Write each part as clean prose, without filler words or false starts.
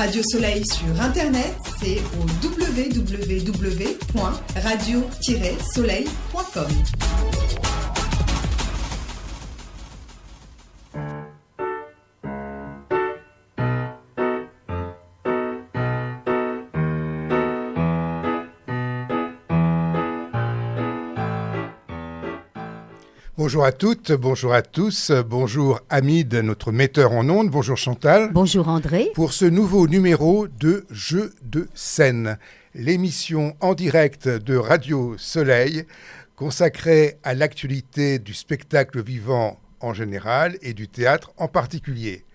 Radio Soleil sur Internet, c'est au www.radio-soleil.com. Bonjour à toutes, bonjour à tous, bonjour Hamid, notre metteur en ondes, bonjour Chantal. Bonjour André. Pour ce nouveau numéro de Jeux de scène, l'émission en direct de Radio Soleil consacrée à l'actualité du spectacle vivant en général et du théâtre en particulier.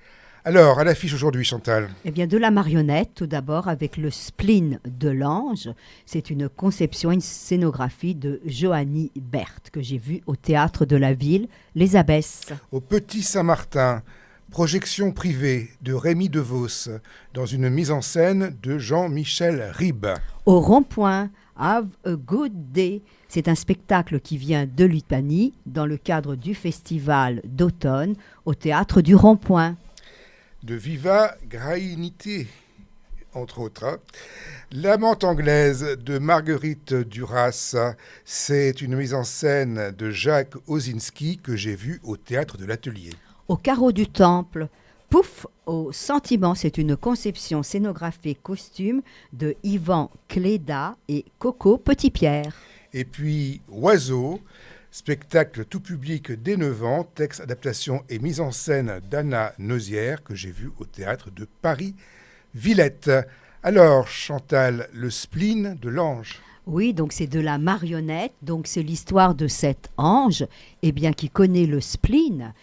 Alors, à l'affiche aujourd'hui, Chantal. Eh bien, de la marionnette, tout d'abord, avec le spleen de l'ange. C'est une conception, une scénographie de Johanny Berthe, que j'ai vue au théâtre de la ville, Les Abbesses. Au Petit Saint-Martin, projection privée de Rémi DeVos, dans une mise en scène de Jean-Michel Ribes. Au Rond-Point, Have a Good Day. C'est un spectacle qui vient de Lituanie, dans le cadre du festival d'automne, au théâtre du Rond-Point. De Viva Grainité, entre autres. L'amante anglaise de Marguerite Duras, c'est une mise en scène de Jacques Osinski que j'ai vue au théâtre de l'Atelier. Au Carreau du Temple, Pouf au sentiment, c'est une conception scénographique costume de Yvan Cléda et Coco Petitpierre. Et puis Oiseau, spectacle tout public dès 9 ans, texte, adaptation et mise en scène d'Anna Neusière que j'ai vu au théâtre de Paris-Villette. Alors, Chantal, le spleen de l'ange. Oui, donc c'est de la marionnette, donc c'est l'histoire de cet ange, qui connaît le spleen.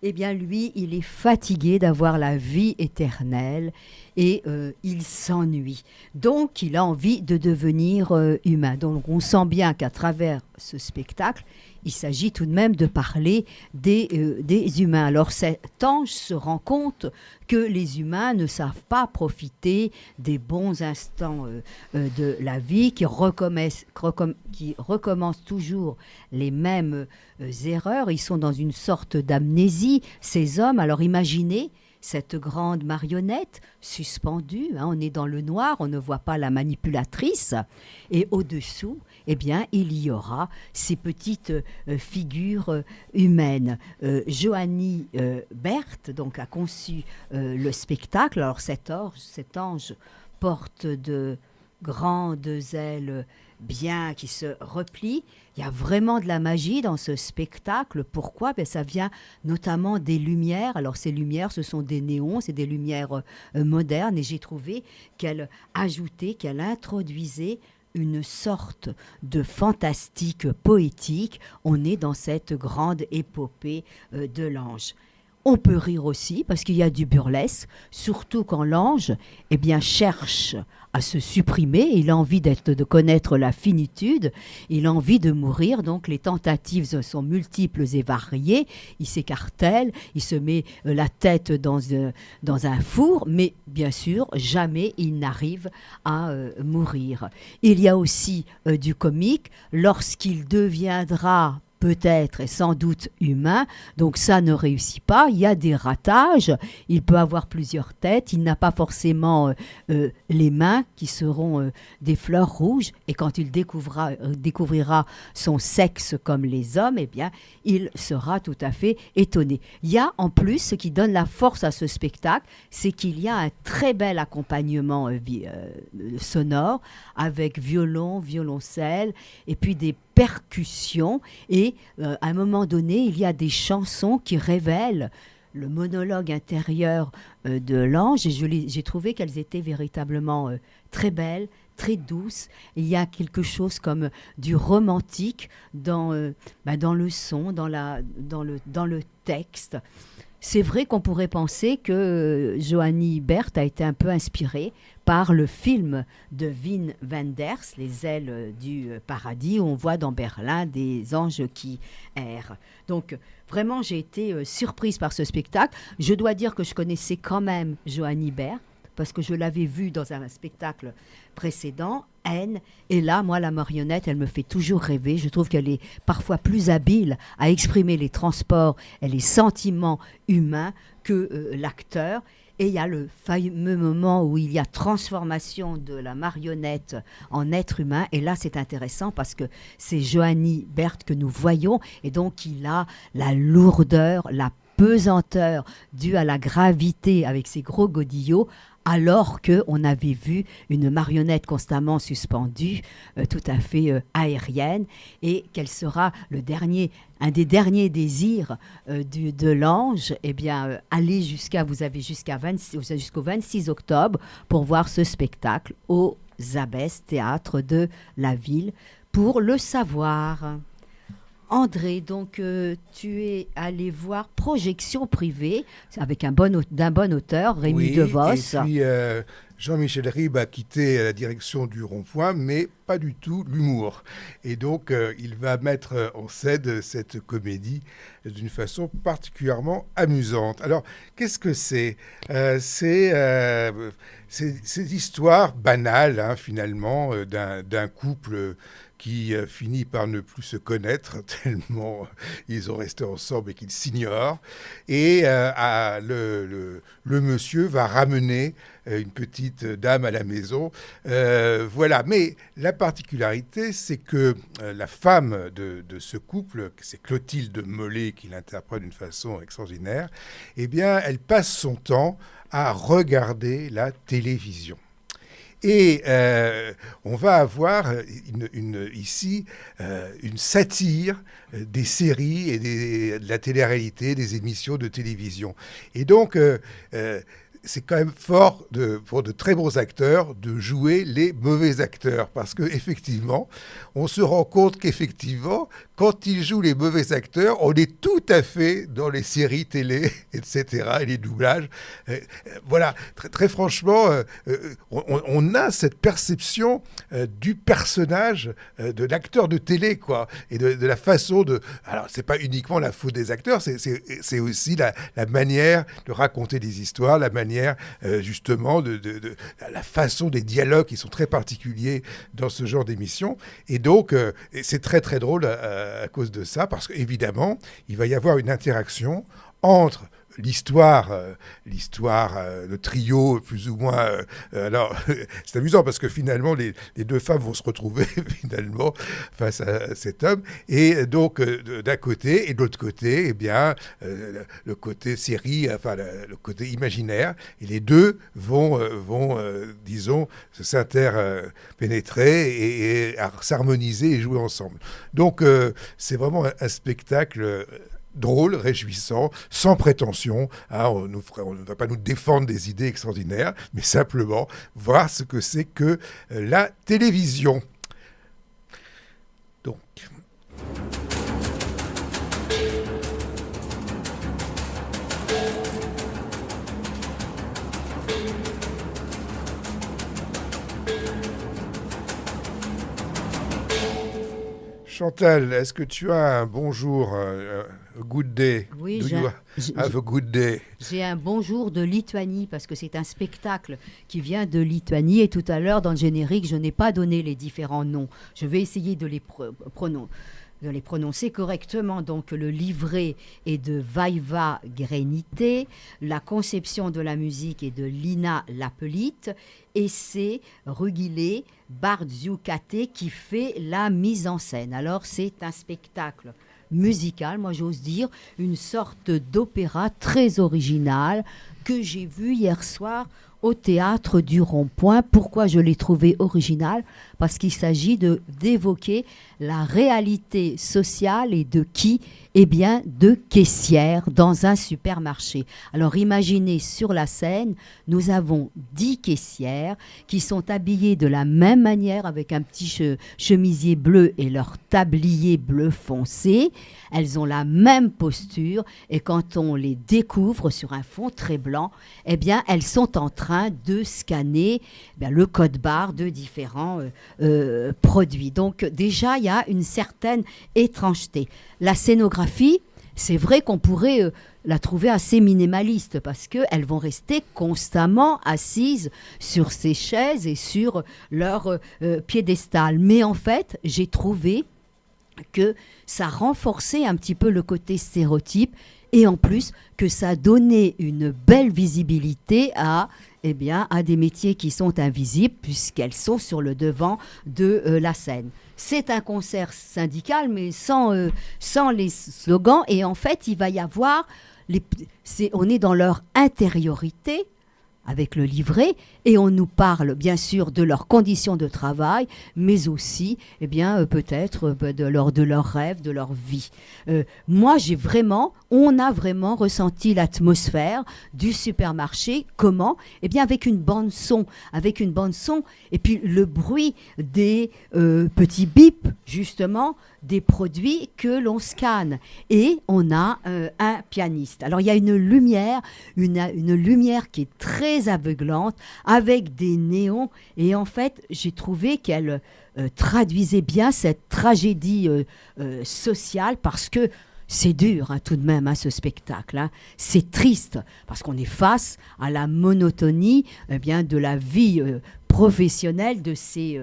Lui, il est fatigué d'avoir la vie éternelle et il s'ennuie. Donc, il a envie de devenir humain. Donc, on sent bien qu'à travers ce spectacle, il s'agit tout de même de parler des humains. Alors cet ange se rend compte que les humains ne savent pas profiter des bons instants de la vie, qui recommencent toujours les mêmes erreurs. Ils sont dans une sorte d'amnésie, ces hommes. Alors imaginez cette grande marionnette suspendue, on est dans le noir, on ne voit pas la manipulatrice, et au-dessous, il y aura ces petites figures humaines. Johanny Berthe donc, a conçu le spectacle. Alors cet ange porte de grandes ailes bien qui se replient. Il y a vraiment de la magie dans ce spectacle. Pourquoi ? Ça vient notamment des lumières. Alors ces lumières, ce sont des néons, c'est des lumières modernes. Et j'ai trouvé qu'elle introduisait une sorte de fantastique poétique. On est dans cette grande épopée de l'ange. On peut rire aussi parce qu'il y a du burlesque, surtout quand l'ange cherche à se supprimer. Il a envie de connaître la finitude, il a envie de mourir. Donc les tentatives sont multiples et variées. Il s'écartèle, il se met la tête dans un four, mais bien sûr, jamais il n'arrive à mourir. Il y a aussi du comique lorsqu'il deviendra peut-être et sans doute humain, donc ça ne réussit pas, il y a des ratages, il peut avoir plusieurs têtes, il n'a pas forcément les mains qui seront des fleurs rouges, et quand il découvrira son sexe comme les hommes, il sera tout à fait étonné. Il y a en plus, ce qui donne la force à ce spectacle, c'est qu'il y a un très bel accompagnement sonore, avec violon, violoncelle, et puis des percussions, et à un moment donné, il y a des chansons qui révèlent le monologue intérieur de l'ange, et j'ai trouvé qu'elles étaient véritablement très belles, très douces. Il y a quelque chose comme du romantique dans le son, dans le texte. C'est vrai qu'on pourrait penser que Johanny Berthe a été un peu inspiré par le film de Wim Wenders, Les ailes du paradis, où on voit dans Berlin des anges qui errent. Donc vraiment, j'ai été surprise par ce spectacle. Je dois dire que je connaissais quand même Johanny Berthe, parce que je l'avais vue dans un spectacle précédent, N. Et là, moi, la marionnette, elle me fait toujours rêver. Je trouve qu'elle est parfois plus habile à exprimer les transports et les sentiments humains que l'acteur. Et il y a le fameux moment où il y a transformation de la marionnette en être humain. Et là, c'est intéressant parce que c'est Johanny Berthe que nous voyons. Et donc, il a la lourdeur, la pesanteur due à la gravité avec ses gros godillots, alors qu'on avait vu une marionnette constamment suspendue, tout à fait aérienne, et quel sera un des derniers désirs de l'ange, eh bien, allez vous avez jusqu'au 26 octobre pour voir ce spectacle au Zabès, théâtre de la ville, pour le savoir. André, donc tu es allé voir Projection privée avec d'un bon auteur, Rémi DeVos. Et puis Jean-Michel Ribes a quitté la direction du Rond-Point, mais pas du tout l'humour. Et donc il va mettre en scène cette comédie d'une façon particulièrement amusante. Alors, qu'est-ce que c'est cette histoire banale, hein, finalement, d'un couple qui finit par ne plus se connaître tellement ils ont resté ensemble et qu'ils s'ignorent. Et le monsieur va ramener une petite dame à la maison. Voilà. Mais la particularité, c'est que la femme de ce couple, c'est Clotilde Mollet qui l'interprète d'une façon extraordinaire, eh bien, elle passe son temps à regarder la télévision. Et on va avoir ici une satire des séries et de la télé-réalité, des émissions de télévision. Et donc, c'est quand même fort pour de très bons acteurs de jouer les mauvais acteurs. Parce qu'effectivement, on se rend compte qu'effectivement, quand ils jouent les mauvais acteurs, on est tout à fait dans les séries télé, etc., et les doublages. Voilà, très, très franchement, on a cette perception du personnage de l'acteur de télé, quoi, et de la façon de... Alors, c'est pas uniquement la faute des acteurs, c'est aussi la manière de raconter des histoires, la manière justement de la façon des dialogues qui sont très particuliers dans ce genre d'émission. Et donc, c'est très, très drôle à cause de ça, parce qu'évidemment, il va y avoir une interaction entre le trio plus ou moins... alors, c'est amusant parce que finalement, les deux femmes vont se retrouver finalement face à cet homme. Et donc, d'un côté, et de l'autre côté, eh bien, le côté série, enfin, le côté imaginaire. Et les deux vont disons, s'interpénétrer et s'harmoniser et jouer ensemble. Donc, c'est vraiment un spectacle... drôle, réjouissant, sans prétention. Hein, on ne va pas nous défendre des idées extraordinaires, mais simplement voir ce que c'est que la télévision. Donc... Chantal, est-ce que tu as un bonjour, a good day? Oui, have a good day. J'ai un bonjour de Lituanie parce que c'est un spectacle qui vient de Lituanie et tout à l'heure dans le générique, je n'ai pas donné les différents noms. Je vais essayer de les prononcer correctement. Donc le livret est de Vaiva Grenité, la conception de la musique est de Lina Lapelite et c'est Rugile Bardziukate qui fait la mise en scène. Alors c'est un spectacle musical, moi j'ose dire, une sorte d'opéra très original que j'ai vu hier soir au théâtre du Rond-Point. Pourquoi je l'ai trouvé original? Parce qu'il s'agit d'évoquer la réalité sociale et de qui? Eh bien, de caissière dans un supermarché. Alors, imaginez sur la scène, nous avons 10 caissières qui sont habillées de la même manière avec un petit chemisier bleu et leur tablier bleu foncé. Elles ont la même posture et quand on les découvre sur un fond très blanc, eh bien, elles sont en train de scanner le code barre de différents produits. Donc, déjà, il y a une certaine étrangeté. La scénographie, c'est vrai qu'on pourrait la trouver assez minimaliste parce qu'elles vont rester constamment assises sur ces chaises et sur leur piédestal. Mais en fait, j'ai trouvé que ça renforçait un petit peu le côté stéréotype et en plus que ça a donné une belle visibilité à des métiers qui sont invisibles puisqu'elles sont sur le devant de la scène. C'est un concert syndical, mais sans les slogans. Et en fait, il va y avoir... on est dans leur intériorité avec le livret, et on nous parle bien sûr de leurs conditions de travail, mais aussi peut-être de leurs rêves, de leur vie. Moi, on a vraiment ressenti l'atmosphère du supermarché. Comment ? Avec une bande son, et puis le bruit des petits bips, justement, des produits que l'on scanne. Et on a un pianiste. Alors, il y a une lumière qui est très aveuglante, avec des néons. Et en fait, j'ai trouvé qu'elle traduisait bien cette tragédie sociale, parce que c'est dur tout de même, ce spectacle. C'est triste, parce qu'on est face à la monotonie de la vie professionnelle de ces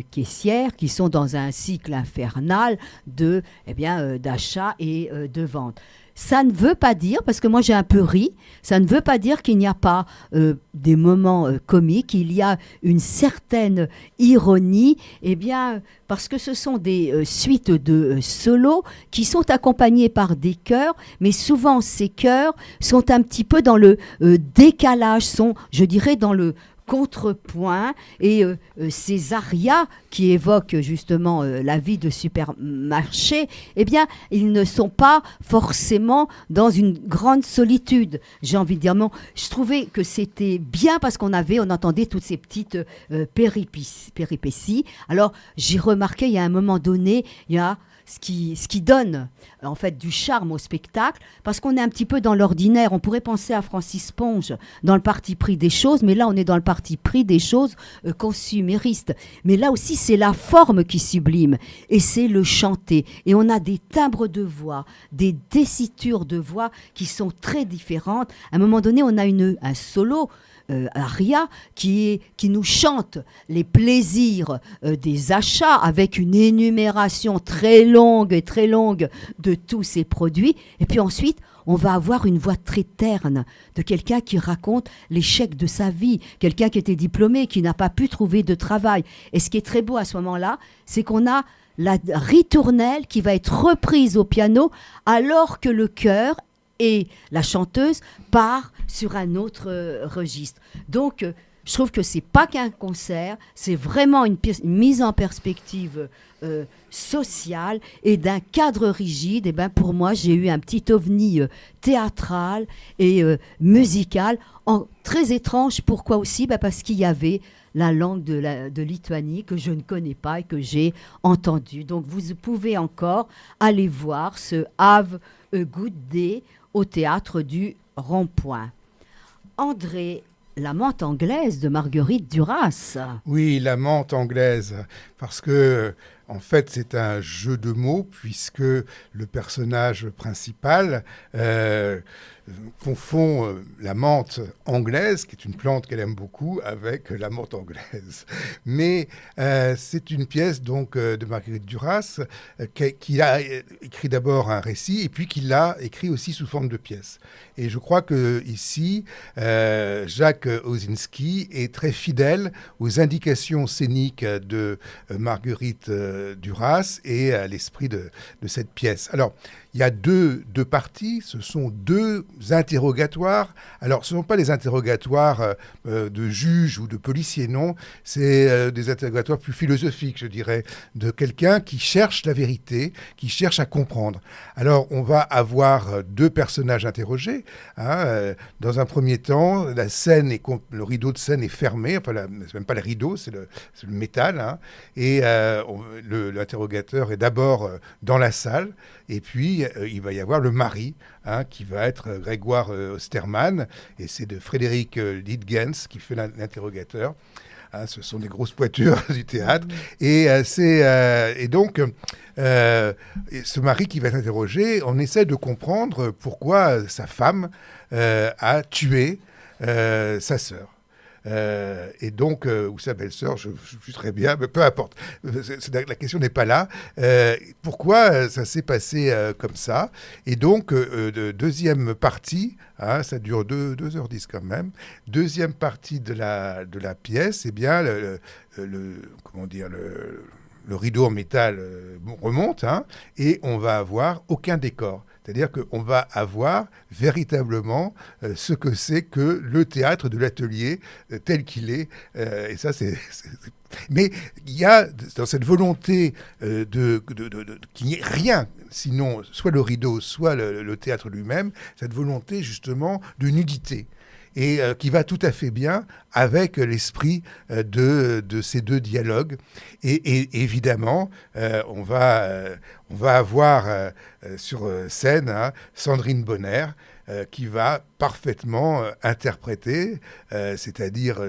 caissières qui sont dans un cycle infernal d'achat et de vente. Ça ne veut pas dire, parce que moi j'ai un peu ri, ça ne veut pas dire qu'il n'y a pas des moments comiques, il y a une certaine ironie, parce que ce sont des suites de solos qui sont accompagnés par des chœurs, mais souvent ces chœurs sont un petit peu dans le décalage, sont, je dirais, dans le contrepoint, et ces arias qui évoquent justement la vie de supermarché, ils ne sont pas forcément dans une grande solitude, j'ai envie de dire. Non, je trouvais que c'était bien, parce qu'on entendait toutes ces petites péripéties. Alors j'ai remarqué, il y a un moment donné, il y a ce qui donne en fait du charme au spectacle, parce qu'on est un petit peu dans l'ordinaire. On pourrait penser à Francis Ponge dans le parti pris des choses, mais là on est dans le parti pris des choses consuméristes. Mais là aussi c'est la forme qui sublime, et c'est le chanter. Et on a des timbres de voix, des tessitures de voix qui sont très différentes. À un moment donné, on a un solo, aria, qui nous chante les plaisirs des achats, avec une énumération très longue de tous ces produits. Et puis ensuite, on va avoir une voix très terne de quelqu'un qui raconte l'échec de sa vie, quelqu'un qui était diplômé, qui n'a pas pu trouver de travail. Et ce qui est très beau à ce moment-là, c'est qu'on a la ritournelle qui va être reprise au piano, alors que le chœur et la chanteuse part sur un autre registre. Donc, je trouve que c'est pas qu'un concert, c'est vraiment une mise en perspective sociale et d'un cadre rigide. Et pour moi, j'ai eu un petit ovni théâtral et musical, très étrange. Pourquoi aussi ? Parce qu'il y avait la langue de Lituanie que je ne connais pas et que j'ai entendue. Donc, vous pouvez encore aller voir ce Have a Good Day au théâtre du Rond-Point. André, la menthe anglaise de Marguerite Duras. Oui, la menthe anglaise, parce que en fait c'est un jeu de mots, puisque le personnage principal confond la menthe anglaise, qui est une plante qu'elle aime beaucoup, avec la menthe anglaise. Mais c'est une pièce donc de Marguerite Duras qui a écrit d'abord un récit, et puis qui l'a écrit aussi sous forme de pièce. Et je crois que ici, Jacques Osinski est très fidèle aux indications scéniques de Marguerite Duras et à l'esprit de cette pièce. Alors, il y a deux parties, ce sont deux interrogatoires. Alors, ce ne sont pas des interrogatoires de juges ou de policiers, non. C'est des interrogatoires plus philosophiques, je dirais, de quelqu'un qui cherche la vérité, qui cherche à comprendre. Alors, on va avoir deux personnages interrogés. Dans un premier temps, le rideau de scène est fermé. Enfin, c'est même pas le rideau, c'est le métal. Et l'interrogateur est d'abord dans la salle. Et puis, il va y avoir le mari, qui va être Grégoire Osterman, et c'est de Frédéric Lidgens qui fait l'interrogateur. Ce sont des grosses pointures du théâtre. Et donc, ce mari qui va être interrogé, on essaie de comprendre pourquoi sa femme a tué sa sœur. et donc, ou sa belle-sœur, je suis très bien, mais peu importe. La question n'est pas là. Pourquoi ça s'est passé comme ça? Et donc, deuxième partie, hein, ça dure 2h10 quand même. Deuxième partie de la pièce, eh bien, comment dire, le rideau en métal remonte, hein, et on va avoir aucun décor. C'est-à-dire qu'on va avoir véritablement ce que c'est que le théâtre de l'atelier tel qu'il est. Et ça, Mais il y a dans cette volonté qu'il n'y ait rien, sinon soit le rideau, soit le théâtre lui-même, cette volonté justement de nudité. Et qui va tout à fait bien avec l'esprit de ces deux dialogues. Et évidemment, on va avoir sur scène, hein, Sandrine Bonner, qui va parfaitement interpréter, c'est-à-dire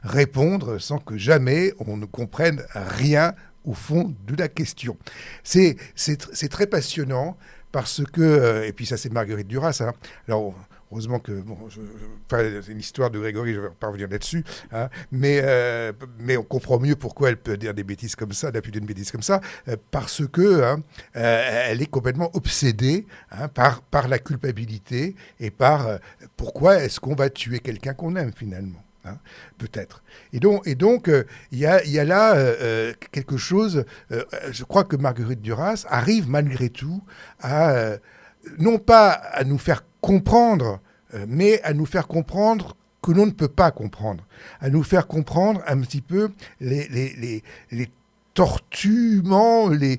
répondre sans que jamais on ne comprenne rien au fond de la question. C'est très passionnant parce que, et puis ça c'est Marguerite Duras, hein, alors heureusement que, c'est une histoire de Grégory, je ne vais pas revenir là-dessus, hein, mais on comprend mieux pourquoi elle peut dire des bêtises comme ça, elle a pu dire des bêtises comme ça, parce que elle est complètement obsédée, hein, par la culpabilité et par pourquoi est-ce qu'on va tuer quelqu'un qu'on aime finalement. Hein, peut-être. Et donc, il y a là quelque chose. Je crois que Marguerite Duras arrive malgré tout à non pas à nous faire comprendre, mais à nous faire comprendre que l'on ne peut pas comprendre, à nous faire comprendre un petit peu les tortuements, les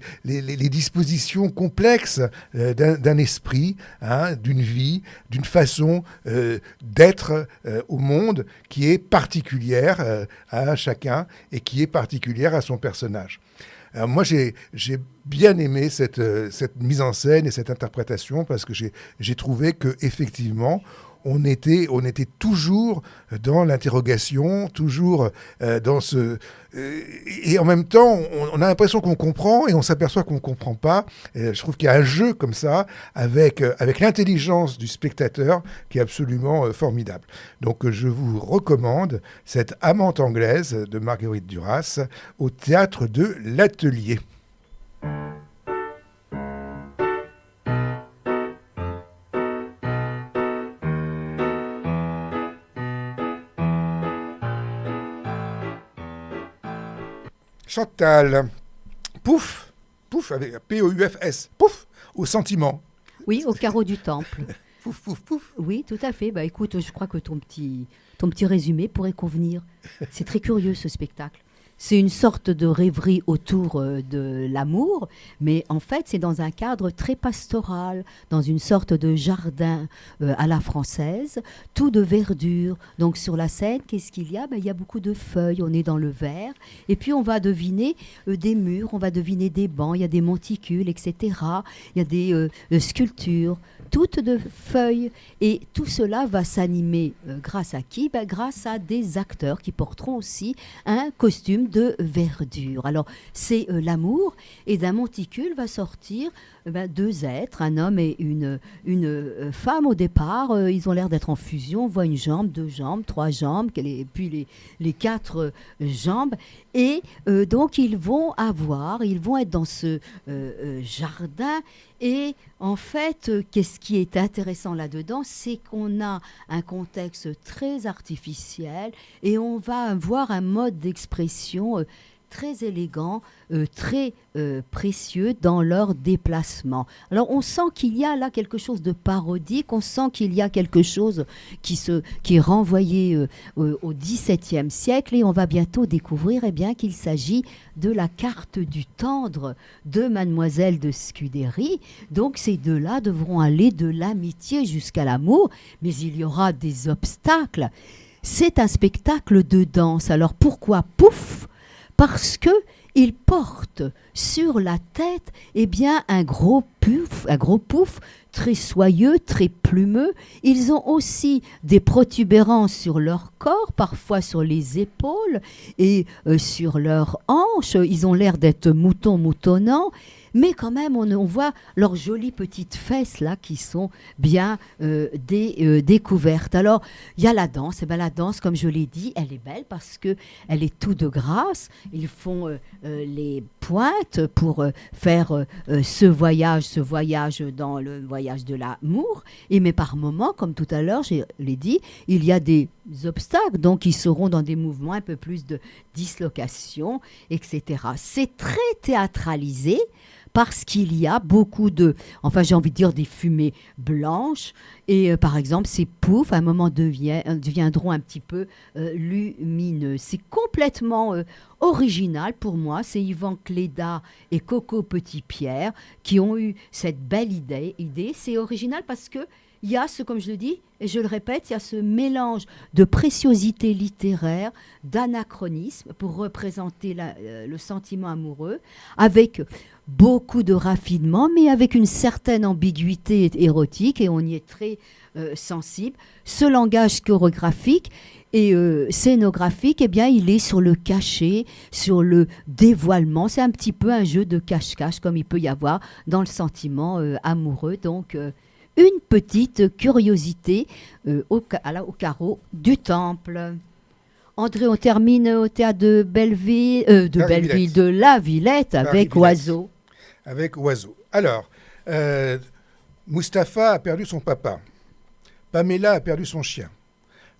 dispositions complexes d'un esprit, hein, d'une vie, d'une façon d'être au monde qui est particulière à chacun et qui est particulière à son personnage. Alors moi, j'ai bien aimé cette mise en scène et cette interprétation parce que j'ai trouvé qu'effectivement, on était toujours dans l'interrogation, toujours dans ce... et en même temps, on a l'impression qu'on comprend et on s'aperçoit qu'on ne comprend pas. Et je trouve qu'il y a un jeu comme ça avec l'intelligence du spectateur qui est absolument formidable. Donc je vous recommande cette Amante anglaise de Marguerite Duras au théâtre de l'Atelier. Chantal, pouf, avec P-O-U-F-S, pouf, au sentiment. Oui, au carreau du temple. Pouf, pouf, pouf. Oui, tout à fait. Bah, écoute, je crois que ton petit résumé pourrait convenir. C'est très curieux, ce spectacle. C'est une sorte de rêverie autour de l'amour, mais en fait, c'est dans un cadre très pastoral, dans une sorte de jardin à la française, tout de verdure. Donc sur la scène, qu'est-ce qu'il y a? Il y a beaucoup de feuilles, on est dans le vert, et puis on va deviner des murs, on va deviner des bancs, il y a des monticules, etc. Il y a des sculptures, toutes de feuilles, et tout cela va s'animer grâce à qui? Grâce à des acteurs qui porteront aussi un costume de verdure. Alors, c'est l'amour, et d'un monticule va sortir deux êtres, un homme et une femme au départ. Ils ont l'air d'être en fusion. On voit une jambe, 2 jambes, 3 jambes, puis les 4 jambes. Et donc, ils vont être dans ce jardin. Et en fait, qu'est-ce qui est intéressant là-dedans, c'est qu'on a un contexte très artificiel et on va voir un mode d'expression très élégant, très précieux dans leur déplacement. Alors on sent qu'il y a là quelque chose de parodique, on sent qu'il y a quelque chose qui est renvoyé au XVIIe siècle, et on va bientôt découvrir qu'il s'agit de la carte du tendre de Mademoiselle de Scudéry. Donc ces deux-là devront aller de l'amitié jusqu'à l'amour, mais il y aura des obstacles. C'est un spectacle de danse. Alors pourquoi pouf ? Parce qu'il porte sur la tête un gros pouf, très soyeux, très plumeux. Ils ont aussi des protubérances sur leur corps, parfois sur les épaules et sur leurs hanches. Ils ont l'air d'être moutonnants. Mais quand même, on voit leurs jolies petites fesses là qui sont bien découvertes. Alors, il y a la danse. Et bien, la danse, comme je l'ai dit, elle est belle parce qu'elle est tout de grâce. Ils font les pointes pour faire ce voyage dans le voyage de l'amour. Mais par moments, comme tout à l'heure, je l'ai dit, il y a des obstacles. Donc, ils seront dans des mouvements un peu plus de dislocation, etc. C'est très théâtralisé. Parce qu'il y a beaucoup j'ai envie de dire des fumées blanches. Et par exemple, ces poufs, à un moment, deviendront un petit peu lumineux. C'est complètement original pour moi. C'est Yvan Cléda et Coco Petit-Pierre qui ont eu cette belle idée. C'est original parce que il y a comme je le dis, et je le répète, il y a ce mélange de préciosité littéraire, d'anachronisme pour représenter le sentiment amoureux, avec beaucoup de raffinement, mais avec une certaine ambiguïté érotique, et on y est très sensible. Ce langage chorégraphique et scénographique, eh bien, il est sur le cachet, sur le dévoilement. C'est un petit peu un jeu de cache-cache, comme il peut y avoir dans le sentiment amoureux. Donc, une petite curiosité au carreau du Temple. André, on termine au théâtre de de la Villette avec Oiseau. Avec Oiseau. Alors, Mustapha a perdu son papa. Pamela a perdu son chien.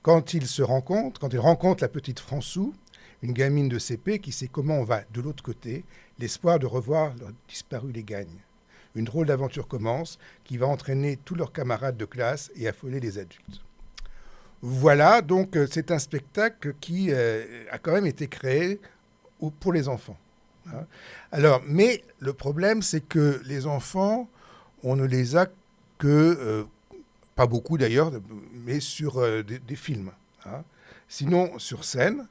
Quand ils rencontrent la petite Françou, une gamine de CP qui sait comment on va de l'autre côté, l'espoir de revoir leurs disparus les gagne. Une drôle d'aventure commence qui va entraîner tous leurs camarades de classe et affoler les adultes. Voilà, donc c'est un spectacle qui a quand même été créé pour les enfants. Hein. Alors, mais le problème, c'est que les enfants, on ne les a que, pas beaucoup d'ailleurs, mais sur des films. Hein. Sinon, sur scène,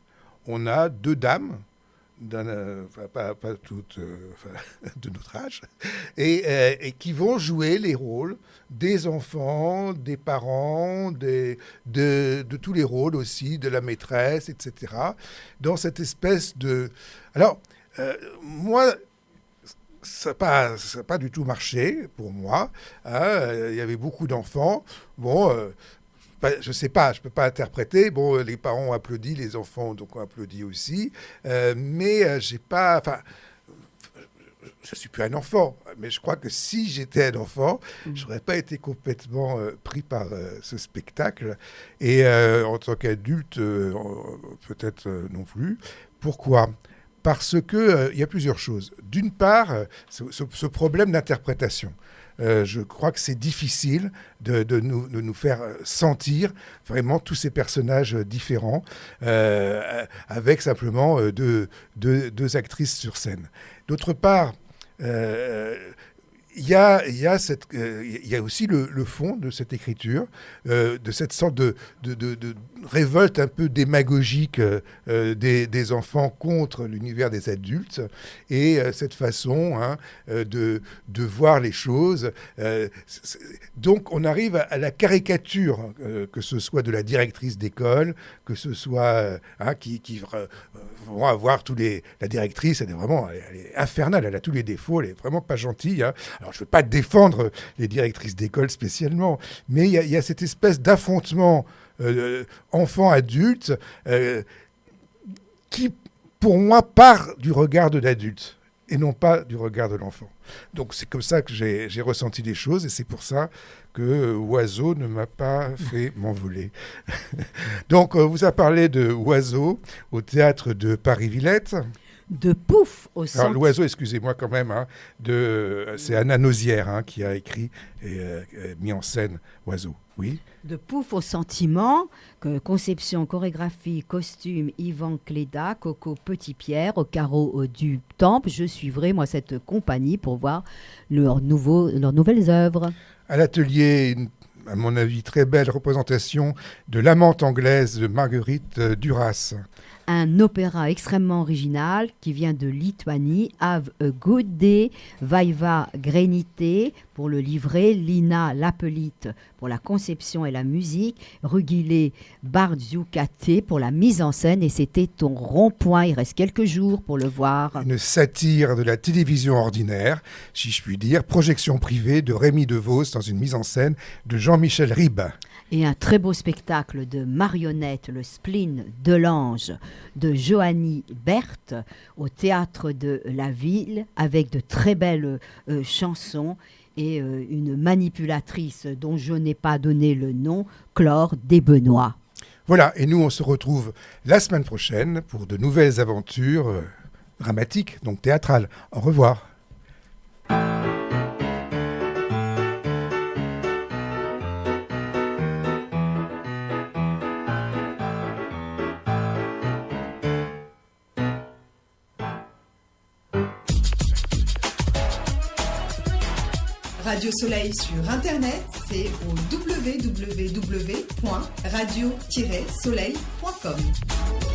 on a 2 dames, pas toutes de notre âge, et qui vont jouer les rôles des enfants, des parents, de tous les rôles aussi, de la maîtresse, etc. Dans cette espèce de... Alors, moi, ça n'a pas du tout marché pour moi. Hein. Il y avait beaucoup d'enfants. Bon... je ne sais pas, je ne peux pas interpréter. Bon, les parents ont applaudi, les enfants donc ont applaudi aussi. Mais j'ai pas... Enfin, je ne suis plus un enfant. Mais je crois que si j'étais un enfant, je n'aurais pas été complètement pris par ce spectacle. Et en tant qu'adulte, peut-être non plus. Pourquoi ? Parce qu'il y a plusieurs choses. D'une part, ce problème d'interprétation. Je crois que c'est difficile de nous faire sentir vraiment tous ces personnages différents avec simplement deux actrices sur scène. D'autre part, il y a aussi le fond de cette écriture, de cette sorte de révolte un peu démagogique des enfants contre l'univers des adultes, et cette façon de voir les choses. Donc on arrive à la caricature, que ce soit de la directrice d'école, que ce soit qui vont avoir la directrice, elle est infernale, elle a tous les défauts, elle est vraiment pas gentille. Hein. Alors je ne veux pas défendre les directrices d'école spécialement, mais il y a cette espèce d'affrontement enfant-adulte qui, pour moi, part du regard de l'adulte et non pas du regard de l'enfant. Donc c'est comme ça que j'ai ressenti les choses, et c'est pour ça que Oiseau ne m'a pas fait m'envoler. Donc on vous a parlé de Oiseau au théâtre de Paris-Villette. De Pouf au centre. Alors l'Oiseau, excusez-moi quand même, c'est Anna Nozière qui a écrit et mis en scène Oiseau. Oui. De Pouf au sentiment, conception, chorégraphie, costume, Yvan Cléda, Coco Petit-Pierre, au carreau du Temple. Je suivrai, moi, cette compagnie pour voir leurs nouvelles œuvres. À l'atelier, à mon avis, très belle représentation de l'amante anglaise de Marguerite Duras. un opéra extrêmement original qui vient de Lituanie, Have a Good Day, Vaiva Grenite pour le livret, Lina Lapelite pour la conception et la musique, Rugile Bardziukate pour la mise en scène, et c'était ton rond-point. Il reste quelques jours pour le voir. Une satire de la télévision ordinaire, si je puis dire, projection privée de Rémi DeVos dans une mise en scène de Jean-Michel Ribes. Et un très beau spectacle de marionnettes, le spleen de l'ange de Johanny Berthe au théâtre de la ville, avec de très belles chansons et une manipulatrice dont je n'ai pas donné le nom, Chlore Desbenoît. Voilà, et nous on se retrouve la semaine prochaine pour de nouvelles aventures dramatiques, donc théâtrales. Au revoir. Radio Soleil sur Internet, c'est au www.radio-soleil.com.